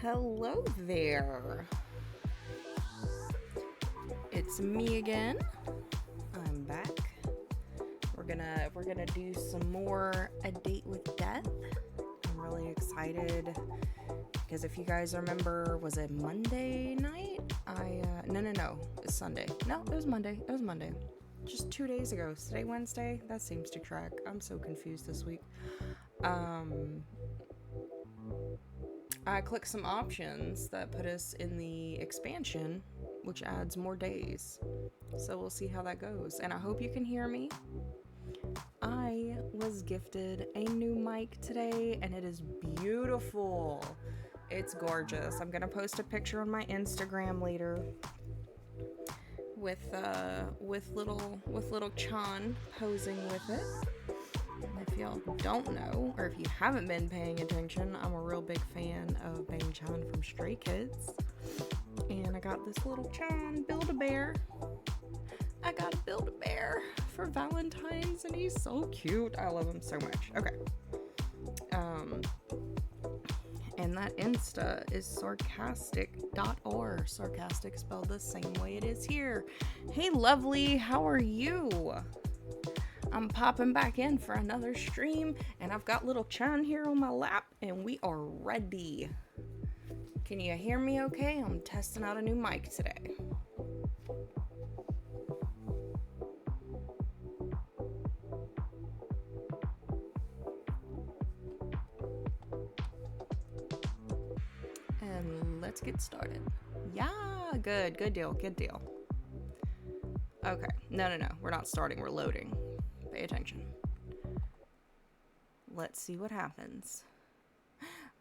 Hello there. It's me again. I'm back. We're gonna do some more A Date with Death. I'm really excited because if you guys remember, was it Monday night? No, it's Sunday. No, it was Monday. Just 2 days ago. Is today Wednesday? That seems to track. I'm so confused this week. I clicked some options that put us in the expansion, which adds more days. So we'll see how that goes. And I hope you can hear me. I was gifted a new mic today, and it is beautiful. It's gorgeous. I'm gonna post a picture on my Instagram later with little Chan posing with it. And if y'all don't know, or if you haven't been paying attention, I'm a real big fan of Bang Chan from Stray Kids. And I got this little Chan Build-A-Bear. I got to build a bear for Valentine's, and he's so cute. I love him so much. Okay. And that Insta is sarcastic.or. Sarcastic spelled the same way it is here. Hey, lovely, how are you? I'm popping back in for another stream, and I've got little Chan here on my lap, and we are ready. Can you hear me okay? I'm testing out a new mic today. And let's get started. Yeah, good deal. Okay, no, we're not starting, we're loading. Pay attention. Let's see what happens.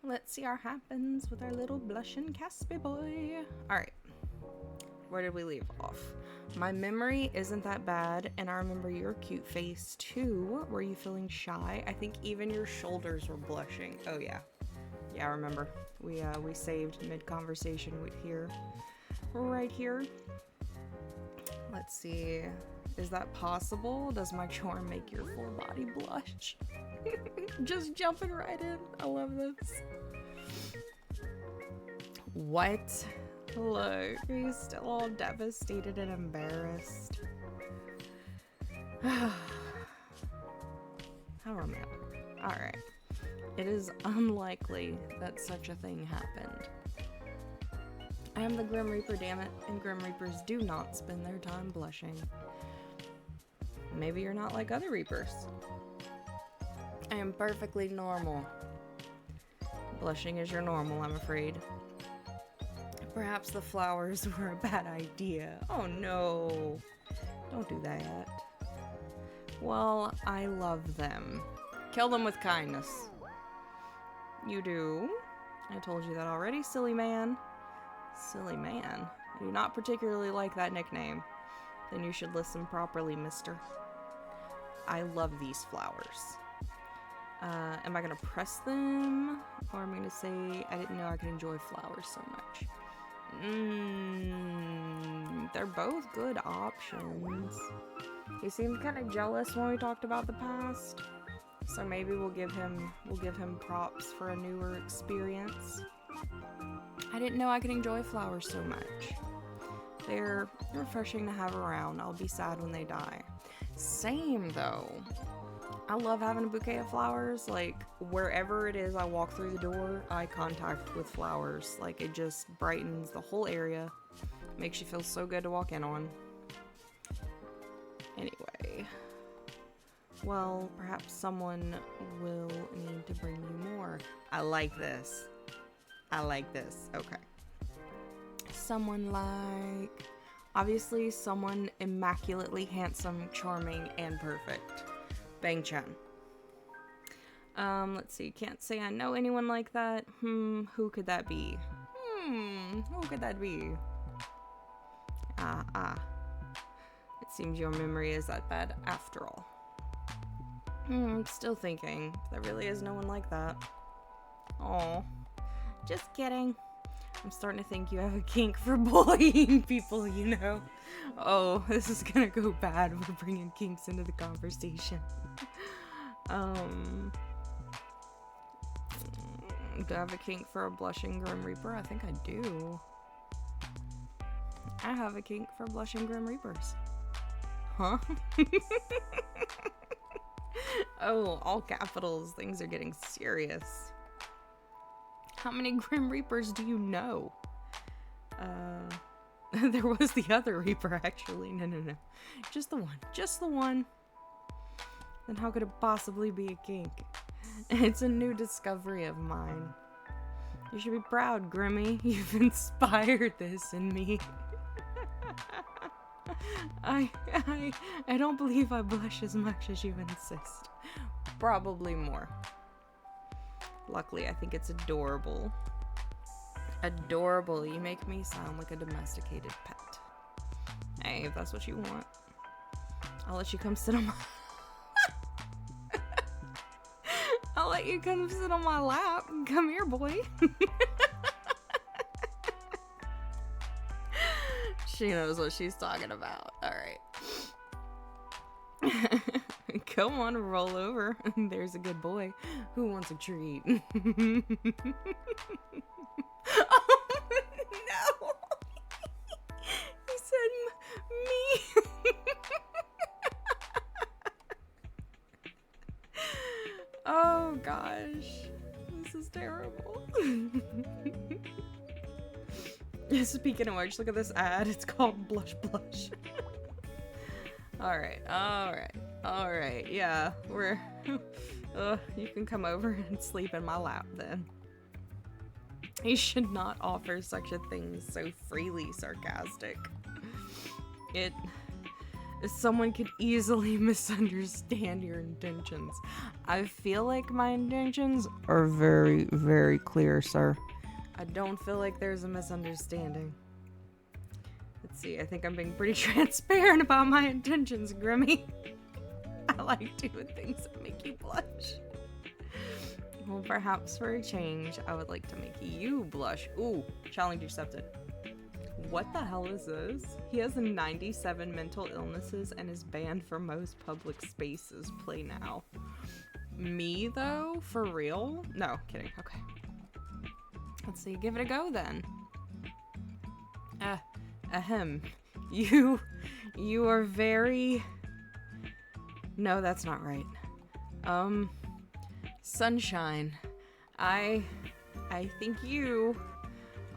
Let's see what happens with our little blushing Caspy boy. Alright, where did we leave off? My memory isn't that bad, and I remember your cute face too. Were you feeling shy? I think even your shoulders were blushing. Oh yeah. Yeah, I remember. We saved mid-conversation right here. Let's see. Is that possible? Does my charm make your full body blush? Just jumping right in. I love this. What? Look, he's still all devastated and embarrassed. How romantic. Alright. It is unlikely that such a thing happened. I am the Grim Reaper, damn it, and Grim Reapers do not spend their time blushing. Maybe you're not like other Reapers. I am perfectly normal. Blushing is your normal, I'm afraid. Perhaps the flowers were a bad idea. Oh no. Don't do that. Well, I love them. Kill them with kindness. You do? I told you that already, silly man. Silly man? I do not particularly like that nickname. Then you should listen properly, mister. I love these flowers. Am I gonna press them? Or am I gonna say I didn't know I could enjoy flowers so much? They're both good options. He seemed kind of jealous when we talked about the past. So maybe we'll give him props for a newer experience. I didn't know I could enjoy flowers so much. They're refreshing to have around. I'll be sad when they die. Same though. I love having a bouquet of flowers. Like wherever it is I walk through the door, eye contact with flowers. Like it just brightens the whole area. Makes you feel so good to walk in on. Anyway. Well, perhaps someone will need to bring you more. I like this. Okay. Someone like... Obviously, someone immaculately handsome, charming, and perfect. Bang Chan. Let's see. Can't say I know anyone like that. Who could that be? Who could that be? It seems your memory is that bad after all. I'm still thinking. There really is no one like that. Aw. Just kidding. I'm starting to think you have a kink for bullying people, you know. Oh, this is gonna go bad. We're bringing kinks into the conversation. Do I have a kink for a blushing Grim Reaper? I think I do. I have a kink for blushing Grim Reapers. Huh? Oh, all capitals. Things are getting serious. How many Grim Reapers do you know? There was the other Reaper, actually. No. Just the one. Just the one. Then how could it possibly be a kink? It's a new discovery of mine. You should be proud, Grimmy. You've inspired this in me. I don't believe I blush as much as you insist. Probably more. Luckily, I think it's adorable. Adorable. You make me sound like a domesticated pet. Hey, if that's what you want, I'll let you come sit on my... I'll let you come sit on my lap. Come here, boy. She knows what she's talking about. Alright. Come on, roll over. There's a good boy. Who wants a treat? Oh, no. He said me. Oh, gosh. This is terrible. Speaking of which, look at this ad. It's called Blush Blush. Alright. Yeah, we're... you can come over and sleep in my lap then. He should not offer such a thing so freely sarcastic. Someone could easily misunderstand your intentions. I feel like my intentions are very, very clear, sir. I don't feel like there's a misunderstanding. Let's see, I think I'm being pretty transparent about my intentions, Grimmy. I like doing things that make you blush. Well, perhaps for a change, I would like to make you blush. Ooh, challenge accepted. What the hell is this? He has 97 mental illnesses and is banned from most public spaces. Play now. Me, though? For real? No, kidding. Okay. Let's see. Give it a go, then. Ahem. You are very... No, that's not right. Sunshine. I think you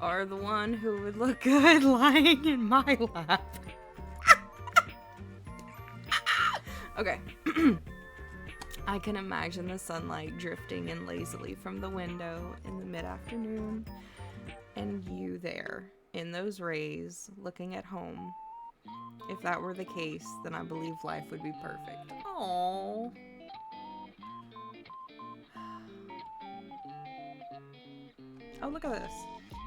are the one who would look good lying in my lap. Okay. I can imagine the sunlight drifting in lazily from the window in the mid-afternoon, and you there, in those rays, looking at home. If that were the case, then I believe life would be perfect. Aww. Oh, look at this.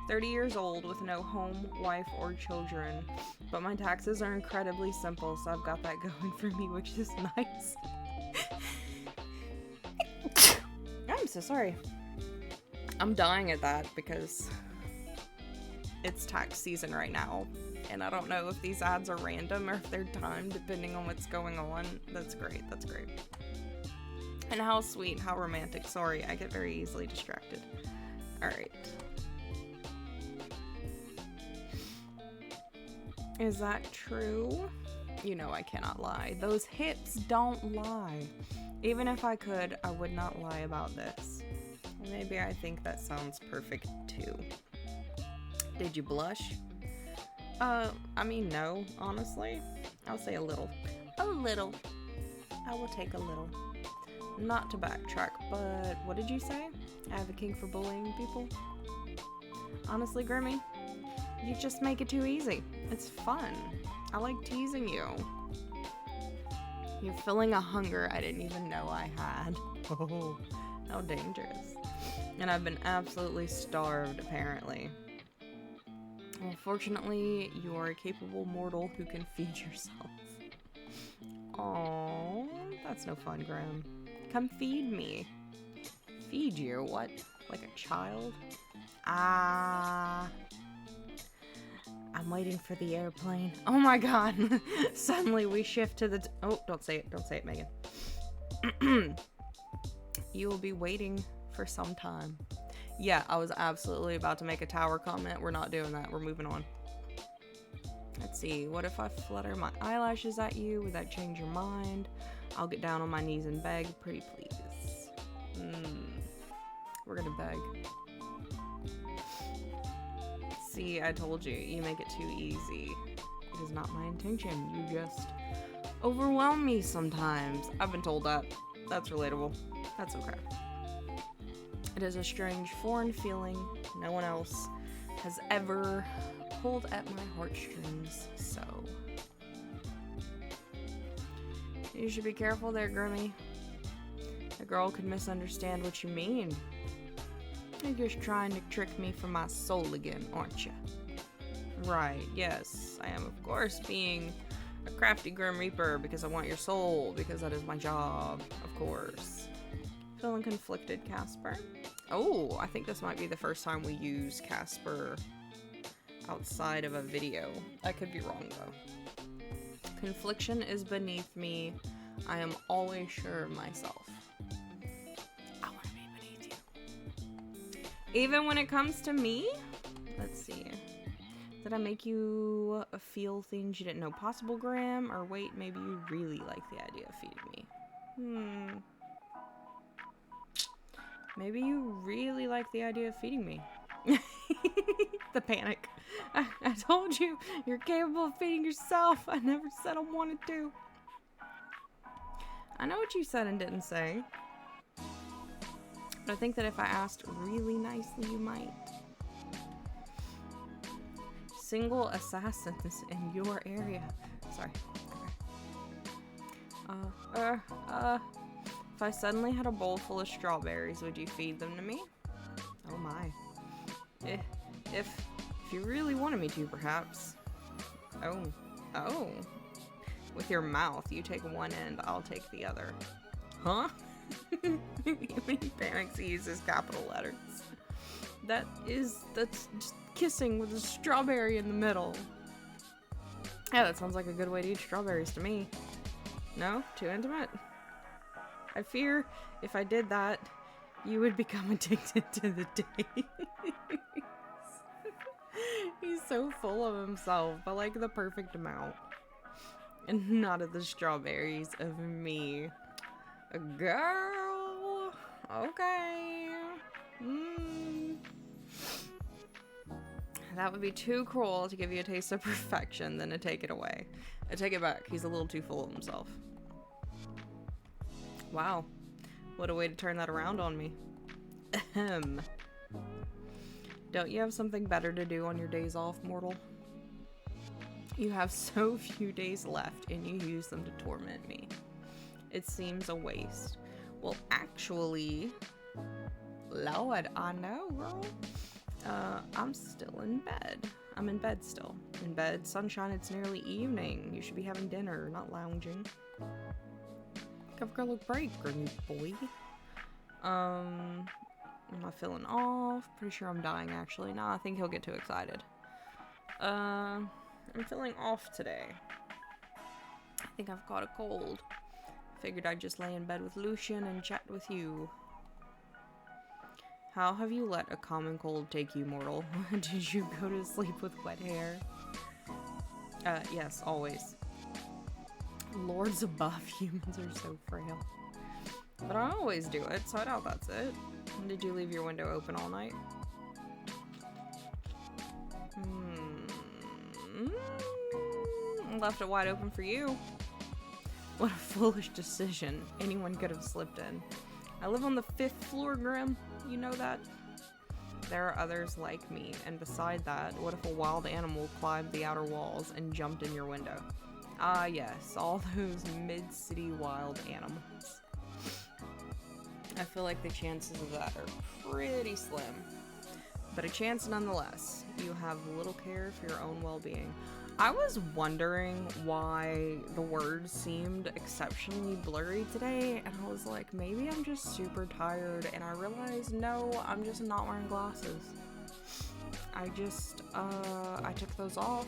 30 years old with no home, wife, or children. But my taxes are incredibly simple, so I've got that going for me, which is nice. I'm so sorry. I'm dying at that because it's tax season right now. And I don't know if these ads are random or if they're timed depending on what's going on. That's great. That's great. And how sweet, how romantic. Sorry, I get very easily distracted. Alright. Is that true? You know I cannot lie. Those hips don't lie. Even if I could, I would not lie about this. Maybe I think that sounds perfect too. Did you blush? I mean, no, honestly. I'll say a little. A little. I will take a little. Not to backtrack, but what did you say? I have a kink for bullying people? Honestly, Grimmy, you just make it too easy. It's fun. I like teasing you. You're filling a hunger I didn't even know I had. Oh, how dangerous. And I've been absolutely starved, apparently. Well, fortunately, you are a capable mortal who can feed yourself. Aww, that's no fun, Grim. Come feed me. Feed you? What? Like a child? Ah. I'm waiting for the airplane. Oh my god. Suddenly we shift to the... Oh, don't say it. Don't say it, Megan. You will be waiting for some time. Yeah, I was absolutely about to make a tower comment. We're not doing that. We're moving on. Let's see. What if I flutter my eyelashes at you? Would that change your mind? I'll get down on my knees and beg. Pretty please. We're gonna beg. See, I told you. You make it too easy. It is not my intention. You just overwhelm me sometimes. I've been told that. That's relatable. That's okay. It is a strange, foreign feeling. No one else has ever pulled at my heartstrings, so. You should be careful there, Grimmy. A girl could misunderstand what you mean. You're just trying to trick me for my soul again, aren't you? Right, yes, I am, of course, being a crafty Grim Reaper because I want your soul, because that is my job, of course. Feeling conflicted, Casper? Oh, I think this might be the first time we use Casper outside of a video. I could be wrong, though. Confliction is beneath me. I am always sure of myself. I want to be beneath you. Even when it comes to me? Let's see. Did I make you feel things you didn't know possible, Graham? Or wait, maybe you really like the idea of feeding me. Maybe you really like the idea of feeding me. The panic. I told you, you're capable of feeding yourself. I never said I wanted to. I know what you said and didn't say. But I think that if I asked really nicely, you might. Single assassins in your area. Sorry. Okay. If I suddenly had a bowl full of strawberries, would you feed them to me? Oh my. If you really wanted me to, perhaps. Oh. With your mouth, you take one end, I'll take the other. Huh? When he panics, he uses capital letters. That's just kissing with a strawberry in the middle. Yeah, that sounds like a good way to eat strawberries to me. No? Too intimate? I fear if I did that, you would become addicted to the taste. He's so full of himself, but like the perfect amount. And not of the strawberries, of me. A girl. Okay. That would be too cruel to give you a taste of perfection than to take it away. I take it back. He's a little too full of himself. Wow. What a way to turn that around on me. Ahem. Don't you have something better to do on your days off, mortal? You have so few days left and you use them to torment me. It seems a waste. Well, actually, Lord, I know, girl. I'm still in bed. I'm in bed still. In bed, sunshine, it's nearly evening. You should be having dinner, not lounging. Give a girl a break, Grimmy boy. Am I feeling off? Pretty sure I'm dying, actually. Nah, I think he'll get too excited. I'm feeling off today. I think I've caught a cold. Figured I'd just lay in bed with Lucian and chat with you. How have you let a common cold take you, mortal? Did you go to sleep with wet hair? Yes, always. Lords above, humans are so frail. But I always do it, so I doubt that's it. Did you leave your window open all night? Left it wide open for you. What a foolish decision. Anyone could have slipped in. I live on the 5th floor, Grim. You know that? There are others like me, and beside that, what if a wild animal climbed the outer walls and jumped in your window? Ah, yes, all those mid-city wild animals. I feel like the chances of that are pretty slim. But a chance nonetheless. You have little care for your own well-being. I was wondering why the words seemed exceptionally blurry today, and I was like, maybe I'm just super tired, and I realized, no, I'm just not wearing glasses. I took those off.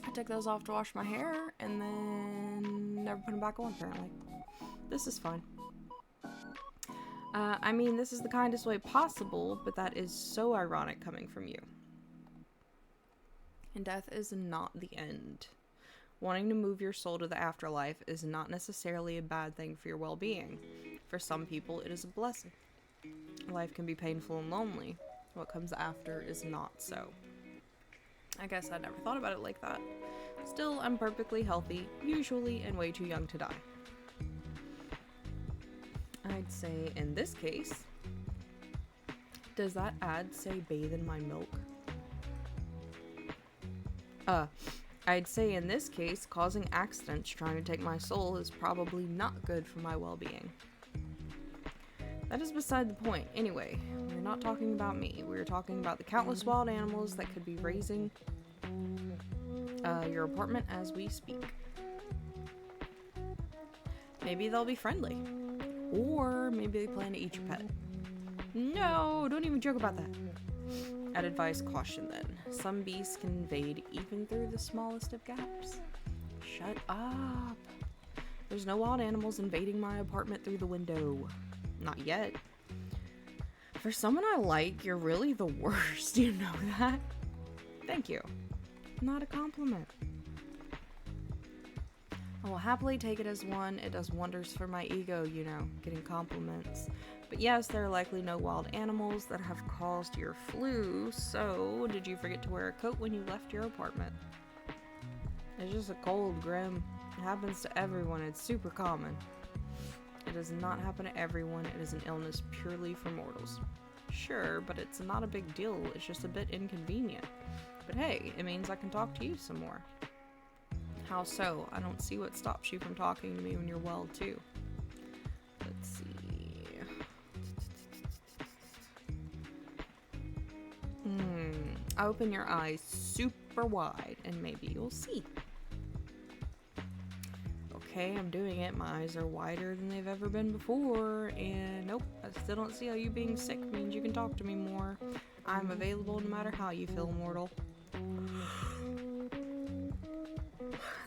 I took those off to wash my hair, and then never put them back on, apparently. This is fine. I mean, this is the kindest way possible, but that is so ironic coming from you. And death is not the end. Wanting to move your soul to the afterlife is not necessarily a bad thing for your well-being. For some people, it is a blessing. Life can be painful and lonely. What comes after is not so. I guess I never thought about it like that. Still, I'm perfectly healthy, usually, and way too young to die. I'd say in this case, does that ad say bathe in my milk? I'd say in this case, causing accidents trying to take my soul is probably not good for my well-being. That is beside the point. Anyway, we're not talking about me. We're talking about the countless wild animals that could be raising your apartment as we speak. Maybe they'll be friendly. Or maybe they plan to eat your pet. No, don't even joke about that. I'd advise caution then. Some beasts can invade even through the smallest of gaps. Shut up. There's no wild animals invading my apartment through the window. Not yet. For someone I like, you're really the worst. You know that? Thank you. Not a compliment. I will happily take it as one. It does wonders for my ego, you know, getting compliments. But yes, there are likely no wild animals that have caused your flu, so did you forget to wear a coat when you left your apartment? It's just a cold, Grim. It happens to everyone. It's super common. It does not happen to everyone. It is an illness purely for mortals. Sure, but it's not a big deal. It's just a bit inconvenient. But hey, it means I can talk to you some more. How so? I don't see what stops you from talking to me when you're well, too. Let's see. Open your eyes super wide and maybe you'll see. Okay, I'm doing it. My eyes are wider than they've ever been before, and nope, I still don't see how you being sick means you can talk to me more. I'm available no matter how you feel, mortal.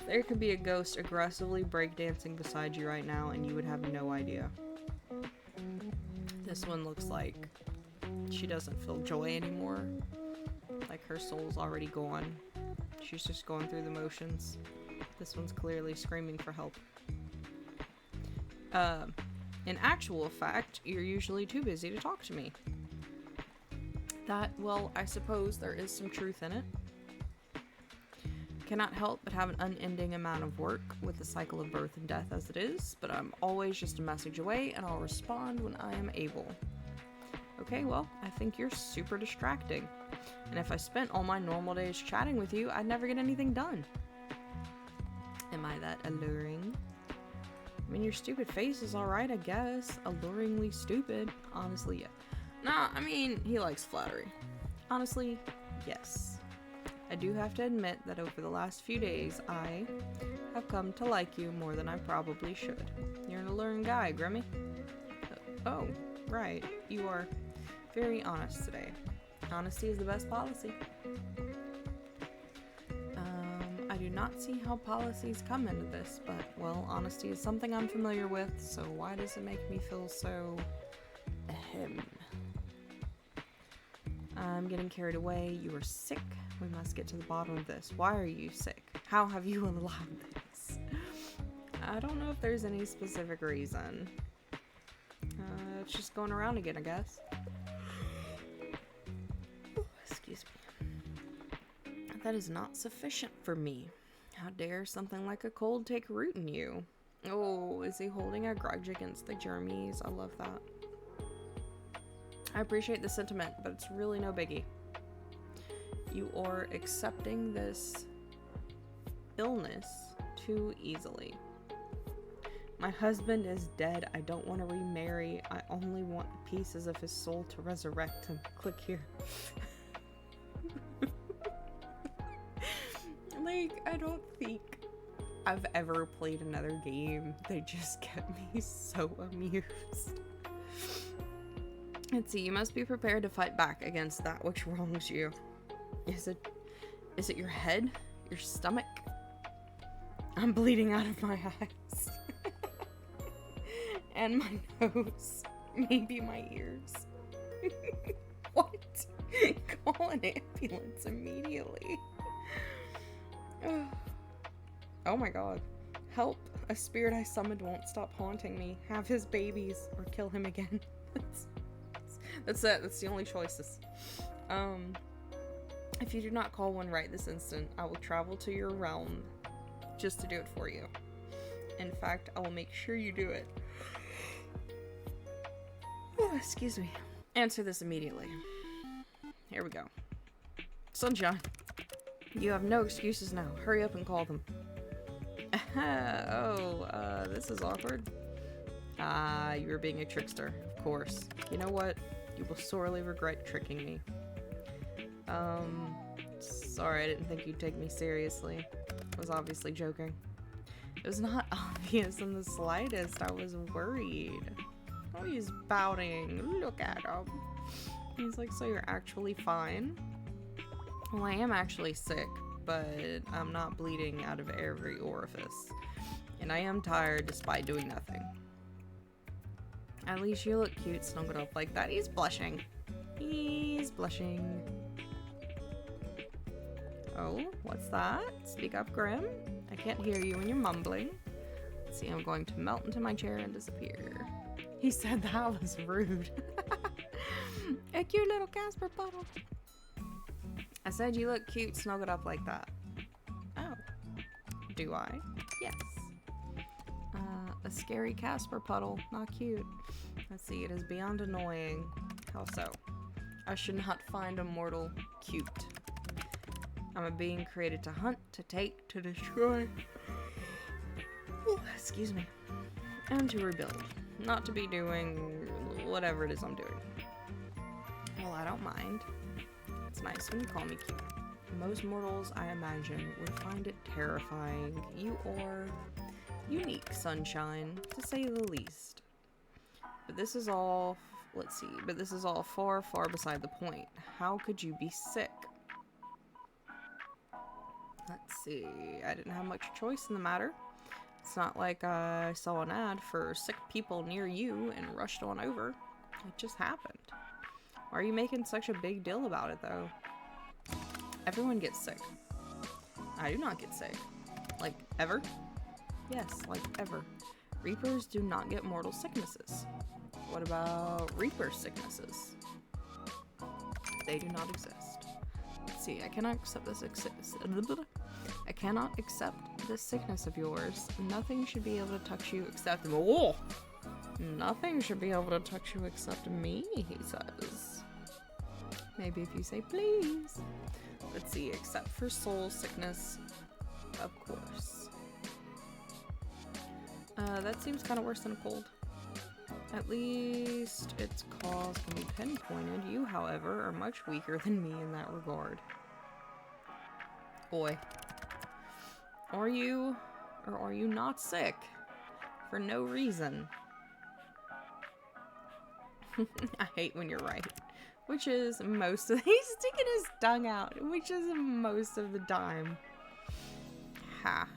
There could be a ghost aggressively breakdancing beside you right now and you would have no idea. This one looks like she doesn't feel joy anymore. Like her soul's already gone. She's just going through the motions. This one's clearly screaming for help. In actual fact, you're usually too busy to talk to me. That, well, I suppose there is some truth in it. Cannot help but have an unending amount of work with the cycle of birth and death as it is, but I'm always just a message away and I'll respond when I am able. Okay, well, I think you're super distracting. And if I spent all my normal days chatting with you, I'd never get anything done. Am I that alluring? I mean, your stupid face is alright, I guess. Alluringly stupid. Honestly, yeah. Nah, I mean, he likes flattery. Honestly, yes. I do have to admit that over the last few days, I have come to like you more than I probably should. You're an alluring guy, Grimmy. Oh, right. You are very honest today. Honesty is the best policy. I do not see how policies come into this, but, well, honesty is something I'm familiar with, so why does it make me feel so... ahem. I'm getting carried away. You are sick. We must get to the bottom of this. Why are you sick? How have you allowed this? I don't know if there's any specific reason. It's just going around again, I guess. Excuse me. That is not sufficient for me. How dare something like a cold take root in you? Oh, is he holding a grudge against the Jermies? I love that. I appreciate the sentiment, but it's really no biggie. You are accepting this illness too easily. My husband is dead. I don't want to remarry. I only want pieces of his soul to resurrect him. Click here. Like, I don't think I've ever played another game that just kept me so amused. Let's see, you must be prepared to fight back against that which wrongs you. Is it your head? Your stomach? I'm bleeding out of my eyes. And my nose. Maybe my ears. What? Call an ambulance immediately. Oh my god. Help. A spirit I summoned won't stop haunting me. Have his babies or kill him again. That's it. That's the only choices. If you do not call one right this instant, I will travel to your realm just to do it for you. In fact, I will make sure you do it. Oh, excuse me. Answer this immediately. Here we go. Sunshine. You have no excuses now. Hurry up and call them. This is awkward. You were being a trickster, of course. You know what? You will sorely regret tricking me. Sorry, I didn't think you'd take me seriously. I was obviously joking. It was not obvious in the slightest. I was worried. Oh, he's pouting. Look at him. He's like, so you're actually fine? Well, I am actually sick, but I'm not bleeding out of every orifice. And I am tired despite doing nothing. At least you look cute snuggled up like that. He's blushing. He's blushing. Oh, what's that? Speak up, Grim. I can't hear you when you're mumbling. Let's see, I'm going to melt into my chair and disappear. He said that was rude. A cute little Casper puddle. I said you look cute snuggled up like that. Oh. Do I? Yes. A scary Casper puddle. Not cute. Let's see, it is beyond annoying. How so? I should not find a mortal cute. I'm a being created to hunt, to take, to destroy. Ooh, excuse me. And to rebuild. Not to be doing whatever it is I'm doing. Well, I don't mind. It's nice when you call me cute. Most mortals, I imagine, would find it terrifying. You are unique, Sunshine, to say the least. But this is all, let's see, but this is all far, far beside the point. How could you be sick? Let's see, I didn't have much choice in the matter. It's not like I saw an ad for sick people near you and rushed on over. It just happened. Why are you making such a big deal about it, though? Everyone gets sick. I do not get sick. Like, ever? Yes, like, ever. Reapers do not get mortal sicknesses. What about Reaper sicknesses? They do not exist. Let's see, I cannot accept this I cannot accept this sickness of yours. Nothing should be able to touch you except nothing should be able to touch you except me, he says. Maybe if you say please. Let's see, except for soul sickness, of course. That seems kind of worse than a cold. At least its cause can be pinpointed. You, however, are much weaker than me in that regard. Boy. Are you, or are you not sick? For no reason. I hate when you're right. Which is most of he's sticking his tongue out, which is most of the time. Ha.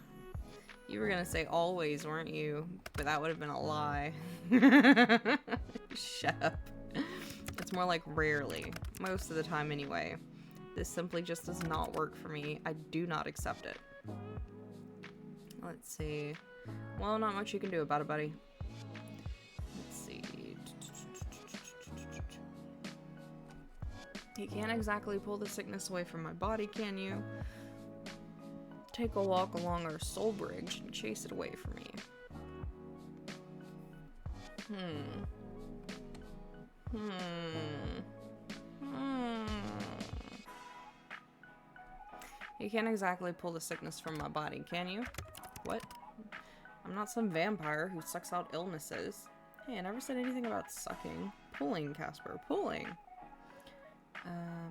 You were gonna say always, weren't you? But that would have been a lie. Shut up. It's more like rarely. Most of the time anyway. This simply just does not work for me. I do not accept it. Let's see. Well, not much you can do about it, buddy. Let's see. You can't exactly pull the sickness away from my body, can you? Take a walk along our soul bridge and chase it away from me. You can't exactly pull the sickness from my body, can you? What? I'm not some vampire who sucks out illnesses. Hey, I never said anything about sucking. Pulling, Casper, pulling.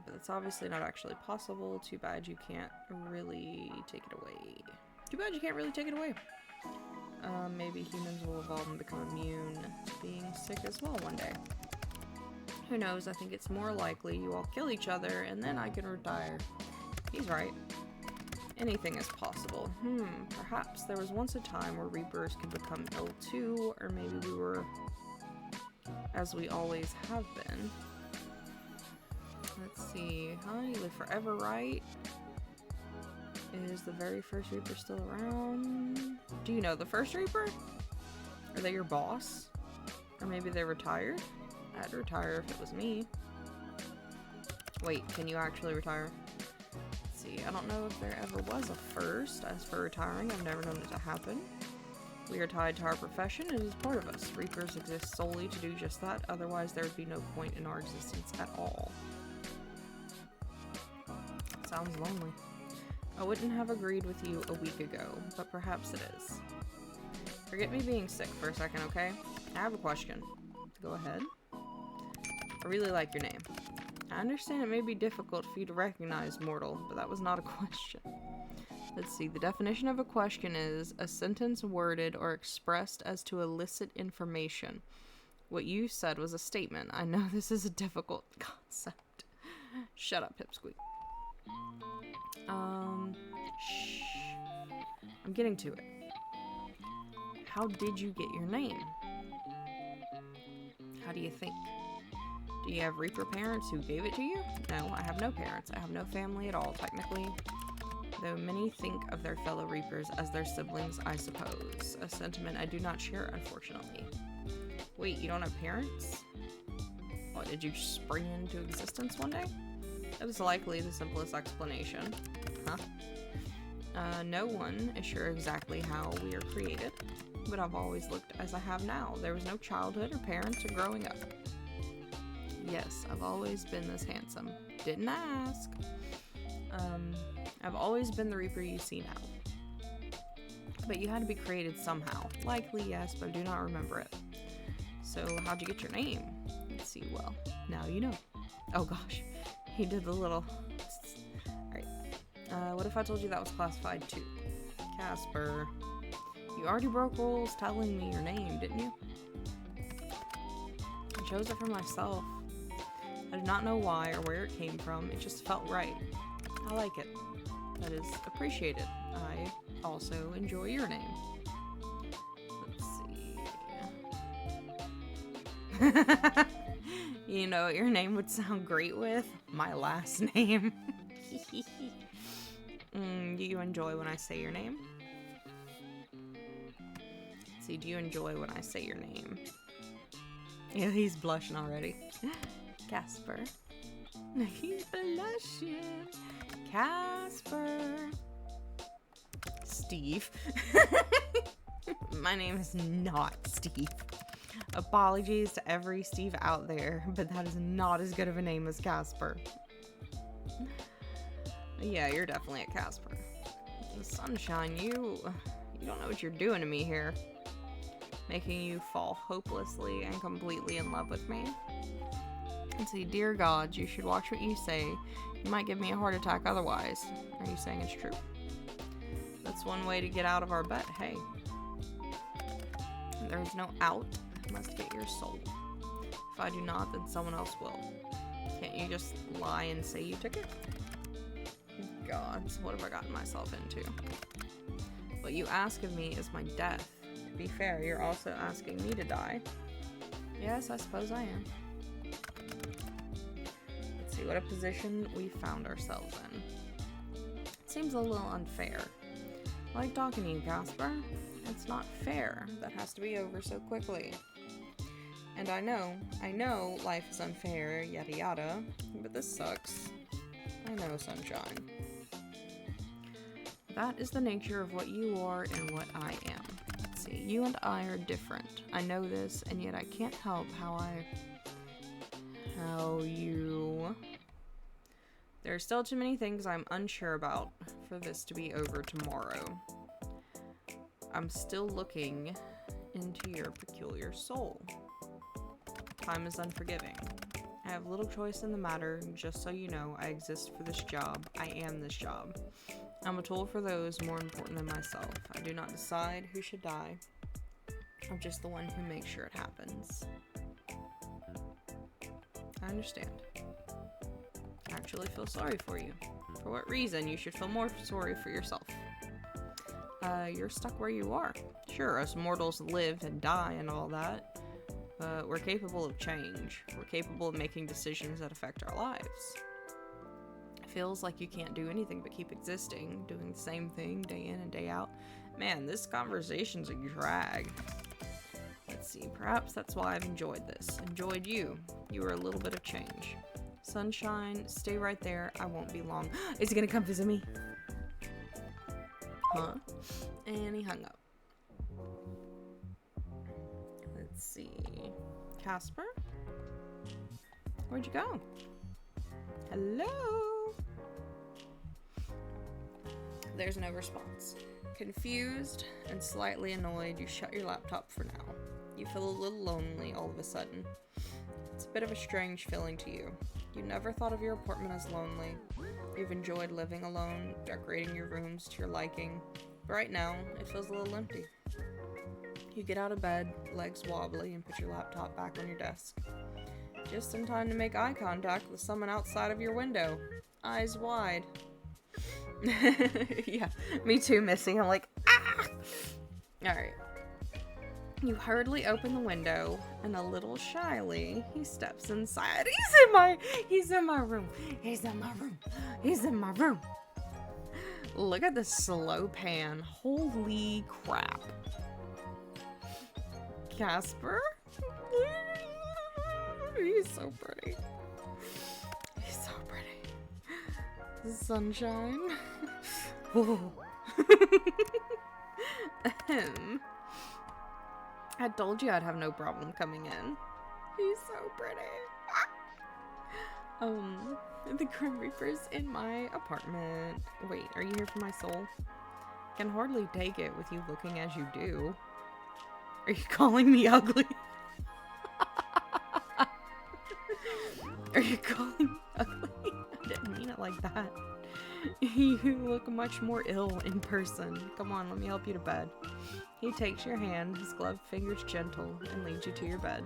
But that's obviously not actually possible. Too bad you can't really take it away. Too bad you can't really take it away. Maybe humans will evolve and become immune to being sick as well one day. Who knows, I think it's more likely you all kill each other and then I can retire. He's right. Anything is possible. Perhaps there was once a time where Reapers could become ill too, or maybe we were as we always have been. Let's see, huh? You live forever, right? Is the very first Reaper still around? Do you know the first Reaper? Are they your boss? Or maybe they're retired? I'd retire if it was me. Wait, can you actually retire? Let's see, I don't know if there ever was a first. As for retiring, I've never known it to happen. We are tied to our profession. It is part of us. Reapers exist solely to do just that. Otherwise, there would be no point in our existence at all. Sounds lonely. I wouldn't have agreed with you a week ago, but perhaps it is. Forget me being sick for a second, okay? I have a question. Go ahead. I really like your name. I understand it may be difficult for you to recognize, mortal, but that was not a question. Let's see, the definition of a question is a sentence worded or expressed as to elicit information. What you said was a statement. I know this is a difficult concept. Shut up, Pipsqueak. Shh. I'm getting to it. How did you get your name? How do you think? Do you have Reaper parents who gave it to you? No, I have no parents. I have no family at all, technically. Though many think of their fellow Reapers as their siblings, I suppose. A sentiment I do not share, unfortunately. Wait, you don't have parents? What, did you spring into existence one day? That is likely the simplest explanation. Huh? No one is sure exactly how we are created, but I've always looked as I have now. There was no childhood or parents or growing up. Yes, I've always been this handsome. Didn't ask. I've always been the Reaper you see now. But you had to be created somehow. Likely, yes, but I do not remember it. So, how'd you get your name? Let's see, well, now you know. Oh gosh, he did the little... Alright. What if I told you that was classified too? Casper. You already broke rules telling me your name, didn't you? I chose it for myself. I do not know why or where it came from. It just felt right. I like it. That is appreciated. I also enjoy your name. Let's see. You know what your name would sound great with? My last name. Do you enjoy when I say your name? Let's see, do you enjoy when I say your name? Yeah, he's blushing already. Casper. He's blushing. Casper. Steve. My name is not Steve. Apologies to every Steve out there, but that is not as good of a name as Casper. Yeah, you're definitely a Casper. Sunshine, you don't know what you're doing to me here. Making you fall hopelessly and completely in love with me. And see, dear God, you should watch what you say. You might give me a heart attack otherwise. Are you saying it's true? That's one way to get out of our bet, hey. There's no out. I must get your soul. If I do not, then someone else will. Can't you just lie and say you took it? God, so what have I gotten myself into? What you ask of me is my death. To be fair, you're also asking me to die. Yes, I suppose I am. Let's see what a position we found ourselves in. It seems a little unfair. I like talking to you, Casper. It's not fair. That has to be over so quickly. And I know life is unfair, yada yada, but this sucks. I know, Sunshine. That is the nature of what you are and what I am. Let's see, you and I are different. I know this, and yet I can't help how you... There are still too many things I'm unsure about for this to be over tomorrow. I'm still looking into your peculiar soul. Time is unforgiving. I have little choice in the matter. Just so you know, I exist for this job. I am this job. I'm a tool for those more important than myself. I do not decide who should die. I'm just the one who makes sure it happens. I understand. I actually feel sorry for you. For what reason? You should feel more sorry for yourself. You're stuck where you are. Sure, us mortals live and die and all that. We're capable of change. We're capable of making decisions that affect our lives. It feels like you can't do anything but keep existing, doing the same thing day in and day out. Man, this conversation's a drag. Let's see, perhaps that's why I've enjoyed this. Enjoyed you. You were a little bit of change. Sunshine, stay right there. I won't be long. Is he gonna come visit me? Huh? And he hung up. Let's see. Casper? Where'd you go? Hello? There's no response. Confused and slightly annoyed, you shut your laptop for now. You feel a little lonely all of a sudden. It's a bit of a strange feeling to you. You never thought of your apartment as lonely. You've enjoyed living alone, decorating your rooms to your liking. But right now, it feels a little empty. You get out of bed, legs wobbly, and put your laptop back on your desk. Just in time to make eye contact with someone outside of your window. Eyes wide. Yeah, me too, Missy. I'm like, ah! Alright. You hurriedly open the window, and a little shyly, he steps inside. He's in my room. Look at this slow pan. Holy crap. Casper? He's so pretty. Sunshine. Whoa. I told you I'd have no problem coming in. He's so pretty. The Grim Reaper's in my apartment. Wait, are you here for my soul? Can hardly take it with you looking as you do. Are you calling me ugly? Are you calling me ugly? I didn't mean it like that. You look much more ill in person. Come on, let me help you to bed. He takes your hand, his gloved fingers gentle, and leads you to your bed.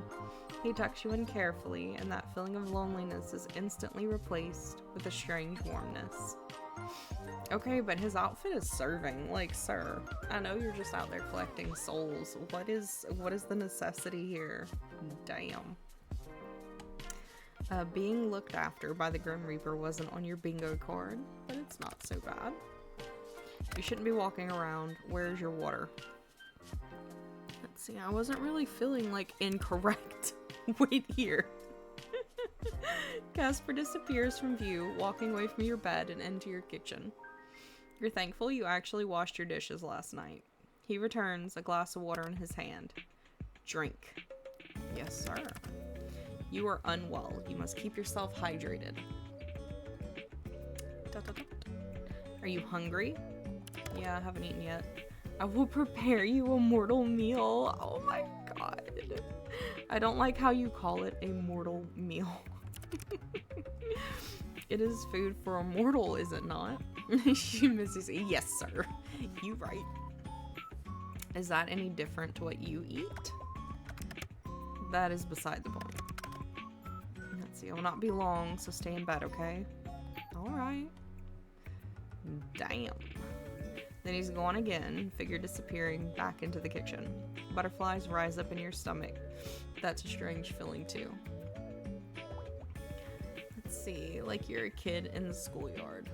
He tucks you in carefully, and that feeling of loneliness is instantly replaced with a strange warmness. Okay, but his outfit is serving. Like, sir, I know you're just out there collecting souls. What is the necessity here? Damn. Being looked after by the Grim Reaper wasn't on your bingo card, but it's not so bad. You shouldn't be walking around. Where's your water? Let's see, I wasn't really feeling like incorrect. Wait here. Casper disappears from view, walking away from your bed and into your kitchen. You're thankful you actually washed your dishes last night. He returns, a glass of water in his hand. Drink. Yes, sir. You are unwell. You must keep yourself hydrated. Are you hungry? Yeah, I haven't eaten yet. I will prepare you a mortal meal. Oh my god. I don't like how you call it a mortal meal. It is food for a mortal, is it not? She misses. Yes, sir. You right. Is that any different to what you eat? That is beside the point. Let's see, it will not be long, so stay in bed, okay? Alright. Damn. Then he's gone again, figure disappearing back into the kitchen. Butterflies rise up in your stomach. That's a strange feeling too. Let's see, like you're a kid in the schoolyard.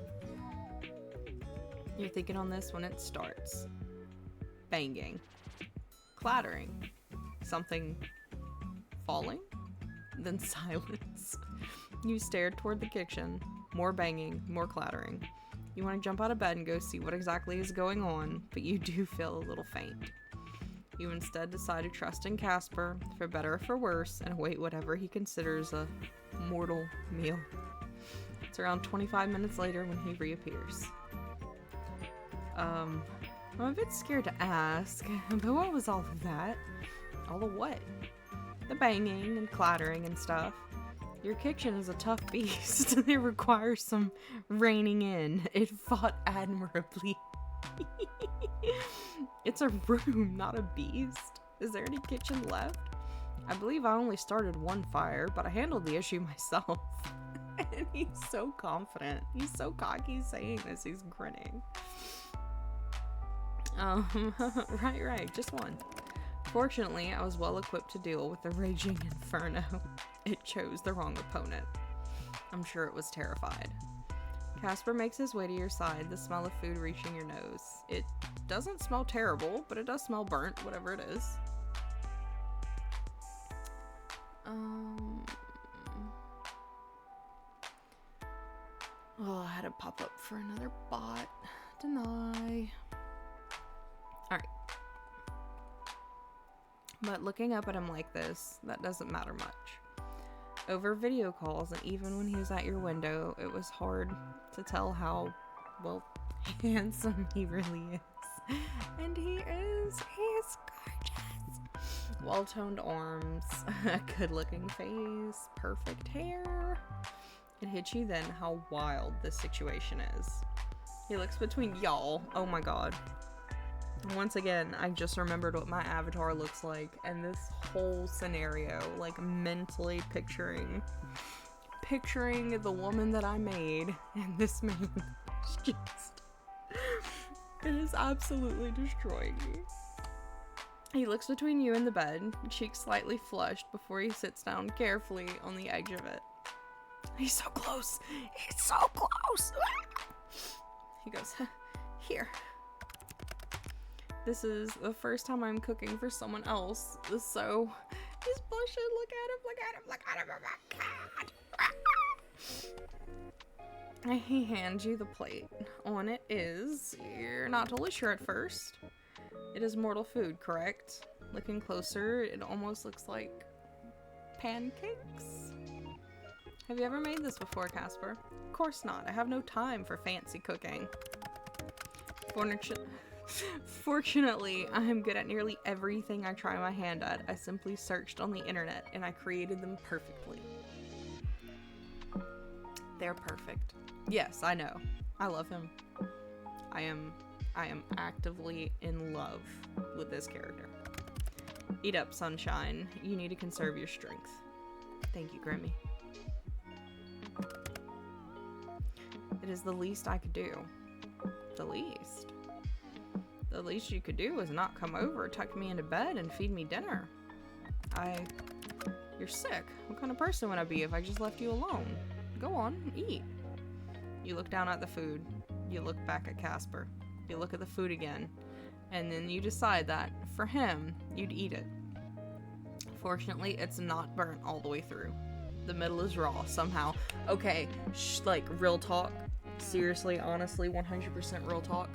You're thinking on this when it starts. Banging. Clattering. Something falling? Then silence. You stare toward the kitchen. More banging, more clattering. You want to jump out of bed and go see what exactly is going on, but you do feel a little faint. You instead decide to trust in Casper, for better or for worse, and await whatever he considers a mortal meal. It's around 25 minutes later when he reappears. I'm a bit scared to ask, but what was all of that? All of what? The banging and clattering and stuff. Your kitchen is a tough beast. It requires some reining in. It fought admirably. It's a room, not a beast. Is there any kitchen left? I believe I only started one fire, but I handled the issue myself. And he's so confident. He's so cocky saying this. He's grinning. Right, just one. Fortunately, I was well equipped to deal with the raging inferno. It chose the wrong opponent. I'm sure it was terrified. Casper makes his way to your side, the smell of food reaching your nose. It doesn't smell terrible, but it does smell burnt, whatever it is. Oh, I had to pop up for another bot. Deny. Alright. But looking up at him like this, that doesn't matter much. Over video calls, and even when he was at your window, it was hard to tell how, well, handsome he really is. And he is gorgeous. Well-toned arms, a good-looking face, perfect hair. It hits you then how wild this situation is. He looks between y'all. Oh my god. Once again, I just remembered what my avatar looks like, and this whole scenario, like mentally picturing the woman that I made, and this man is just, it is absolutely destroying me. He looks between you and the bed, cheeks slightly flushed before he sits down carefully on the edge of it. He's so close. He's so close. He goes, here. This is the first time I'm cooking for someone else, so he's blushing. Look at him, look at him, look at him. Oh my god. He hands you the plate. On it is, you're not totally sure at first. It is mortal food, correct? Looking closer, it almost looks like pancakes. Have you ever made this before, Casper? Of course not. I have no time for fancy cooking. Fortunately, I am good at nearly everything I try my hand at. I simply searched on the internet and I created them perfectly. They're perfect. Yes, I know. I love him. I am actively in love with this character. Eat up, sunshine. You need to conserve your strength. Thank you, Grimmy. It is the least I could do. The least. The least you could do is not come over, tuck me into bed, and feed me dinner. You're sick. What kind of person would I be if I just left you alone? Go on, eat. You look down at the food. You look back at Casper. You look at the food again. And then you decide that, for him, you'd eat it. Fortunately, it's not burnt all the way through. The middle is raw, somehow. Okay, like, real talk. Seriously, honestly, 100% real talk.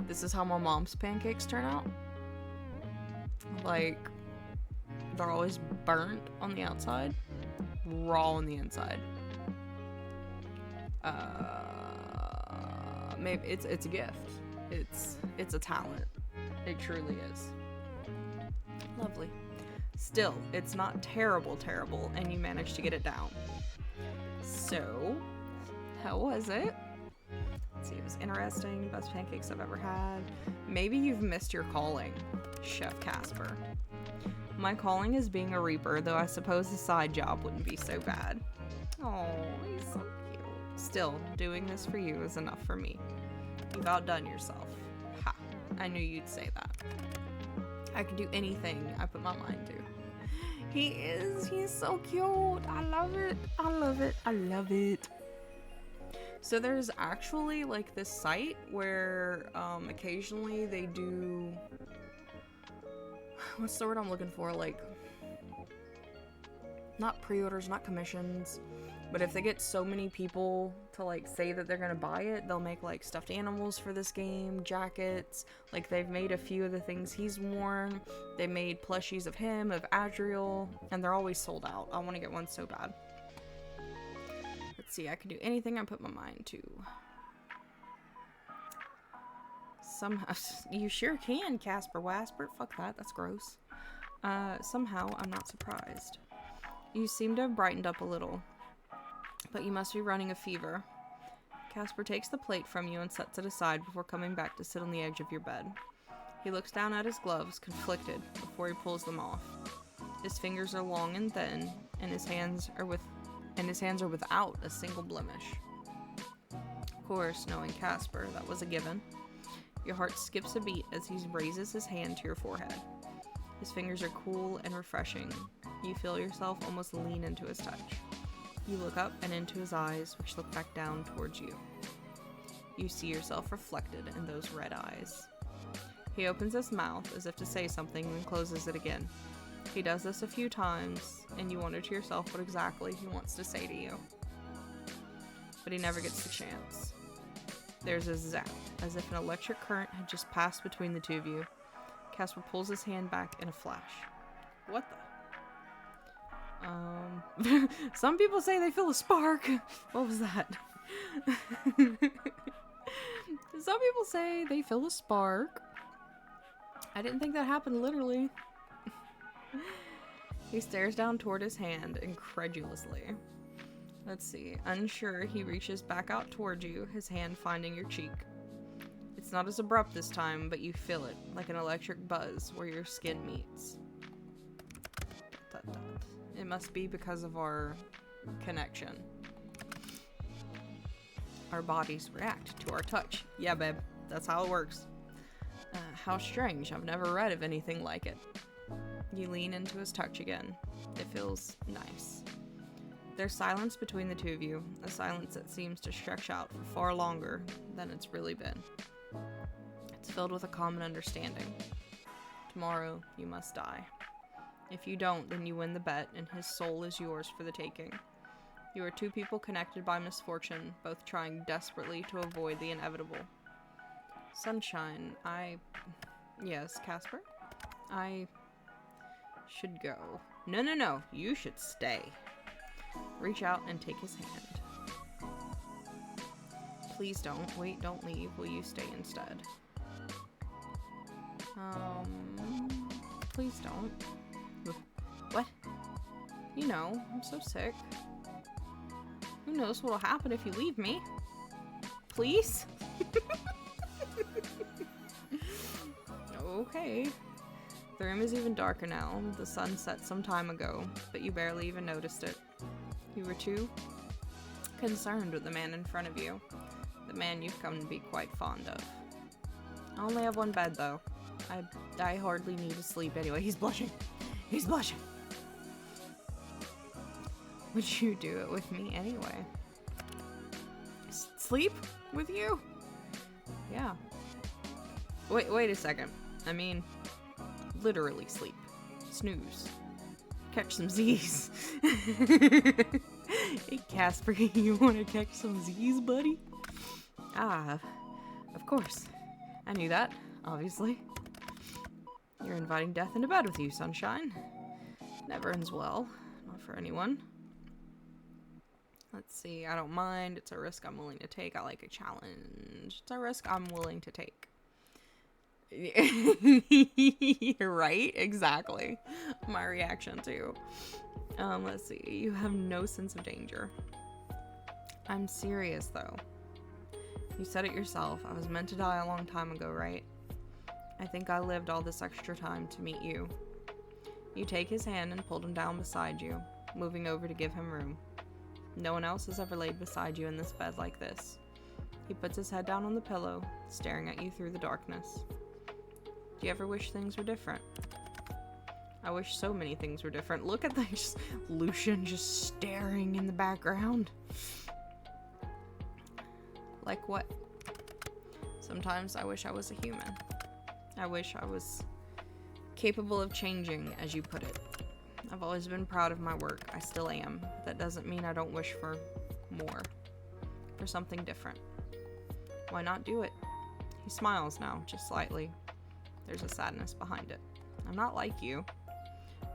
This is how my mom's pancakes turn out. Like, they're always burnt on the outside, raw on the inside. Maybe it's a gift. It's a talent. It truly is. Lovely. Still, it's not terrible, and you managed to get it down. So, how was it? Let's see, it was interesting. Best pancakes I've ever had. Maybe you've missed your calling, Chef Casper. My calling is being a reaper, though I suppose a side job wouldn't be so bad. Oh, he's so cute. Still, doing this for you is enough for me. You've outdone yourself. Ha, I knew you'd say that. I can do anything I put my mind to. He's so cute. I love it. I love it. I love it. So there's actually like this site where occasionally they do, what's the word I'm looking for? Like, not pre-orders, not commissions, but if they get so many people to like say that they're gonna buy it, they'll make like stuffed animals for this game, jackets. Like they've made a few of the things he's worn. They made plushies of him, of Adriel, and they're always sold out. I want to get one so bad. Let's see, I can do anything I put my mind to. Somehow, you sure can, Casper Wasper. Fuck that, that's gross. Somehow, I'm not surprised. You seem to have brightened up a little, but you must be running a fever. Casper takes the plate from you and sets it aside before coming back to sit on the edge of your bed. He looks down at his gloves, conflicted, before he pulls them off. His fingers are long and thin, and his hands are without a single blemish. Of course, knowing Casper, that was a given. Your heart skips a beat as he raises his hand to your forehead. His fingers are cool and refreshing. You feel yourself almost lean into his touch. You look up and into his eyes, which look back down towards you. You see yourself reflected in those red eyes. He opens his mouth as if to say something, then closes it again. He does this a few times, and you wonder to yourself what exactly he wants to say to you. But he never gets the chance. There's a zap, as if an electric current had just passed between the two of you. Casper pulls his hand back in a flash. What the? Some people say they feel a spark. What was that? Some people say they feel a spark. I didn't think that happened literally. He stares down toward his hand incredulously. Let's see. Unsure, he reaches back out toward you, his hand finding your cheek. It's not as abrupt this time, but you feel it, like an electric buzz where your skin meets. Dot, dot. It must be because of our connection. Our bodies react to our touch. Yeah, babe. That's how it works. How strange. I've never read of anything like it. You lean into his touch again. It feels nice. There's silence between the two of you, a silence that seems to stretch out for far longer than it's really been. It's filled with a common understanding. Tomorrow, you must die. If you don't, then you win the bet, and his soul is yours for the taking. You are two people connected by misfortune, both trying desperately to avoid the inevitable. Sunshine, Yes, Casper? I should go. No, you should stay. Reach out and take his hand. Please don't. Wait, don't leave. Will you stay instead? Please don't. What? You know, I'm so sick. Who knows what'll happen if you leave me? Please? Okay. The room is even darker now. The sun set some time ago, but you barely even noticed it. You were too concerned with the man in front of you. The man you've come to be quite fond of. I only have one bed, though. I hardly need to sleep anyway. He's blushing. He's blushing. Would you do it with me anyway? Sleep with you? Yeah. Wait a second. I mean, literally sleep. Snooze. Catch some Z's. Hey, Casper, you want to catch some Z's, buddy? Ah, of course. I knew that, obviously. You're inviting death into bed with you, Sunshine. Never ends well. Not for anyone. Let's see. I don't mind. It's a risk I'm willing to take. I like a challenge. It's a risk I'm willing to take. Right? Exactly. My reaction too. Let's see. You have no sense of danger. I'm serious though. You said it yourself. I was meant to die a long time ago, right? I think I lived all this extra time to meet you. You take his hand and pulled him down beside you, moving over to give him room. No one else has ever laid beside you in this bed like this. He puts his head down on the pillow, staring at you through the darkness. Do you ever wish things were different? I wish so many things were different. Look at that, just Lucian just staring in the background. Like what? Sometimes I wish I was a human. I wish I was capable of changing, as you put it. I've always been proud of my work. I still am. That doesn't mean I don't wish for more. For something different. Why not do it? He smiles now, just slightly. There's a sadness behind it. I'm not like you.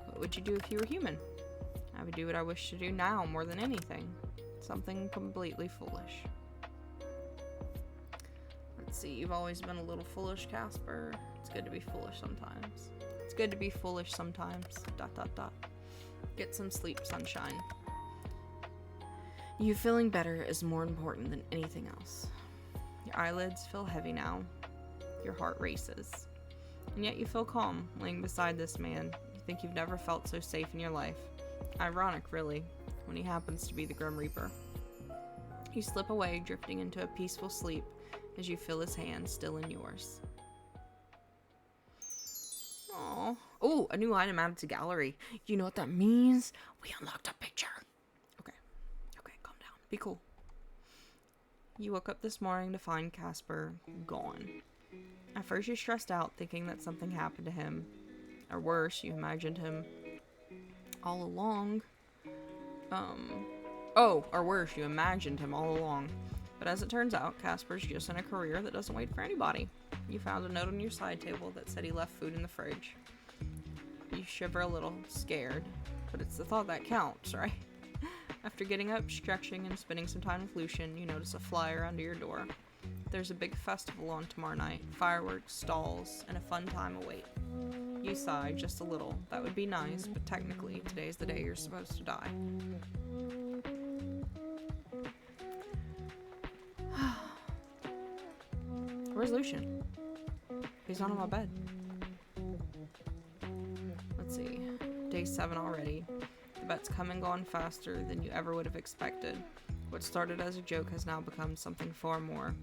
What would you do if you were human? I would do what I wish to do now more than anything. Something completely foolish. Let's see, you've always been a little foolish, Casper. It's good to be foolish sometimes. It's good to be foolish sometimes. ... Get some sleep, Sunshine. You feeling better is more important than anything else. Your eyelids feel heavy now. Your heart races. And yet you feel calm, laying beside this man. You think you've never felt so safe in your life. Ironic, really, when he happens to be the Grim Reaper. You slip away, drifting into a peaceful sleep, as you feel his hand still in yours. Aww. Oh, a new item added to gallery. You know what that means? We unlocked a picture. Okay. Okay, calm down. Be cool. You woke up this morning to find Casper gone. At first you stressed out, thinking that something happened to him. Or worse, you imagined him all along. Or worse, you imagined him all along. But as it turns out, Casper's just in a career that doesn't wait for anybody. You found a note on your side table that said he left food in the fridge. You shiver a little, scared, but it's the thought that counts, right? After getting up, stretching, and spending some time with Lucian, you notice a flyer under your door. There's a big festival on tomorrow night, fireworks, stalls, and a fun time await. You sigh just a little. That would be nice, but technically, today's the day you're supposed to die. Where's Lucian? He's not on my bed. Let's see. Day 7 already. The bet's come and gone faster than you ever would have expected. What started as a joke has now become something far more.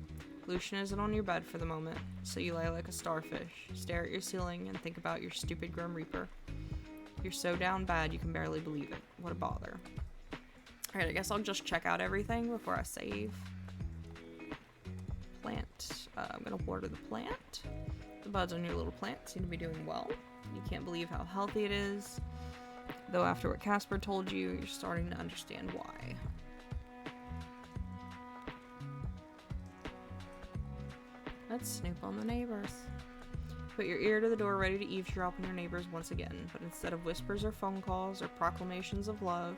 Lucian isn't on your bed for the moment, so you lay like a starfish, stare at your ceiling, and think about your stupid Grim Reaper. You're so down bad you can barely believe it. What a bother. Alright, I guess I'll just check out everything before I save. Plant. I'm gonna water the plant. The buds on your little plant seem to be doing well. You can't believe how healthy it is. Though after what Casper told you, you're starting to understand why. Let's snoop on the neighbors. Put your ear to the door ready to eavesdrop on your neighbors once again, but instead of whispers or phone calls or proclamations of love,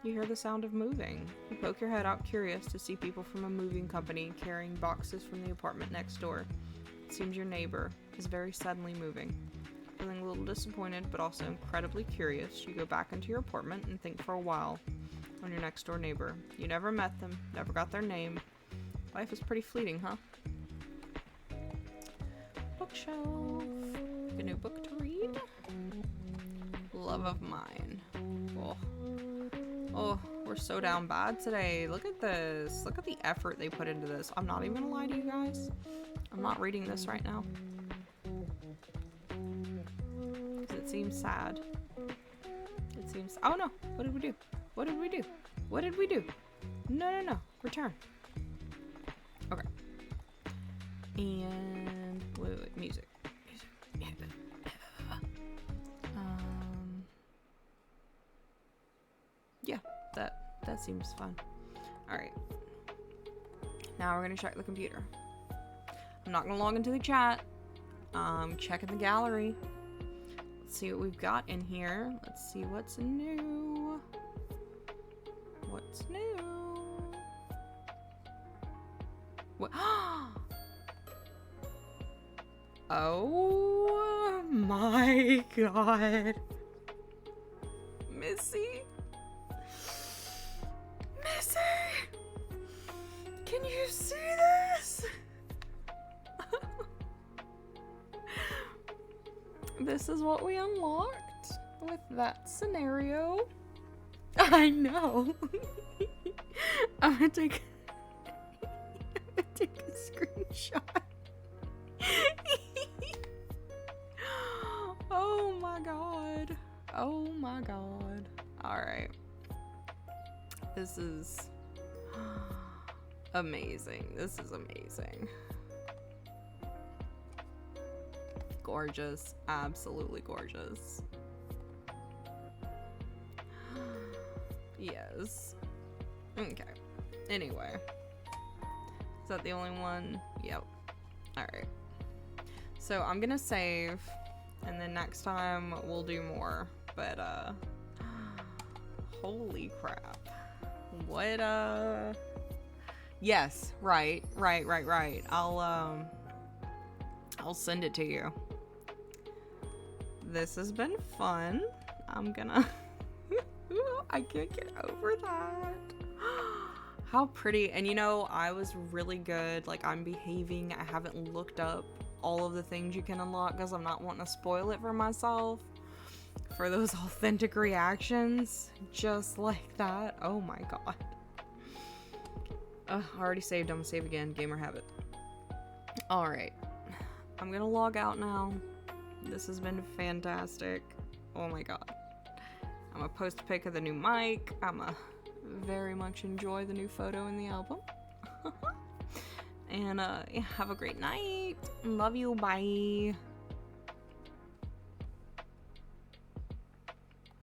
you hear the sound of moving. You poke your head out curious to see people from a moving company carrying boxes from the apartment next door. It seems your neighbor is very suddenly moving. Feeling a little disappointed but also incredibly curious, you go back into your apartment and think for a while on your next door neighbor. You never met them, never got their name. Life is pretty fleeting, huh? Bookshelf. A new book to read. Love of Mine. Oh, we're so down bad today. Look at this. Look at the effort they put into this. I'm not even gonna lie to you guys. I'm not reading this right now. Because it seems sad. It seems... Oh no! What did we do? What did we do? What did we do? No. Return. Okay. And... Wait. Music. Yeah, that seems fun. Alright. Now we're gonna check the computer. I'm not gonna log into the chat. Checking the gallery. Let's see what we've got in here. Let's see what's new. What's new? What? Oh my god. Missy? Can you see this? This is what we unlocked with that scenario. I know. I'm gonna take a screenshot. Oh my god. Oh my god. Alright. This is amazing. This is amazing. Gorgeous. Absolutely gorgeous. Yes. Okay. Anyway. Is that the only one? Yep. Alright. So I'm gonna save, and then next time we'll do more. But, holy crap. What, yes, right. I'll send it to you. This has been fun. I'm gonna, I can't get over that. How pretty. And you know, I was really good. Like, I'm behaving. I haven't looked up all of the things you can unlock because I'm not wanting to spoil it for myself. For those authentic reactions, just like that. Oh my god. I already saved. I'm gonna save again. Gamer habit. Alright. I'm gonna log out now. This has been fantastic. Oh my god. I'm gonna post a pic of the new mic. I'm gonna very much enjoy the new photo in the album. And yeah, have a great night. Love you. Bye.